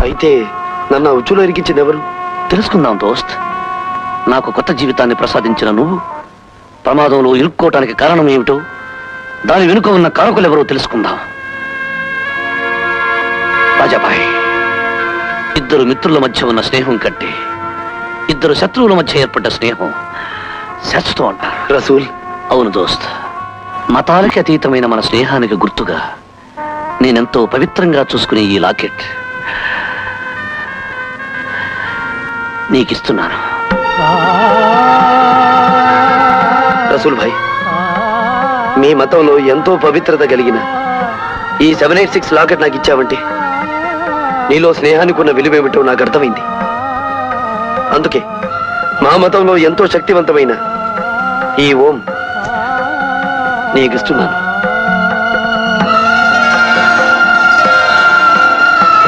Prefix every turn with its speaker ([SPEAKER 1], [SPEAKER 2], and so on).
[SPEAKER 1] అయితే నన్ను ఆ ఉచ్చులో ఇరికించింది ఎవరు?
[SPEAKER 2] తెలుసుకుందాం దోస్త్. నాకు కొత్త జీవితాన్ని ప్రసాదించిన నువ్వు ప్రమాదంలో ఇరుక్కోవటానికి కారణం ఏమిటో, దాని వెనుక ఉన్న కారకులెవరో తెలుసుకుందాం. రాజాబాయ్, ఇద్దరు మిత్రుల మధ్య ఉన్న స్నేహం కంటే ఇద్దరు శత్రువుల మధ్య ఏర్పడ్డ స్నేహం శాశ్వతం అంటారు.
[SPEAKER 1] రసూల్,
[SPEAKER 2] అవును దోస్త్. మతాలకి అతీతమైన మన స్నేహానికి గుర్తుగా నేనెంతో పవిత్రంగా చూసుకునే ఈ లాకెట్ నీకిస్తున్నాను.
[SPEAKER 1] రసూల్ భాయ్, మీ మతంలో ఎంతో పవిత్రత కలిగిన ఈ 786 లాకెట్ నాకు ఇచ్చావంటే నీలో స్నేహానికి ఉన్న విలువేమిటో నాకు అర్థమైంది. అందుకే మా మతంలో ఎంతో శక్తివంతమైన ఈ ఓం నీకిస్తున్నాను.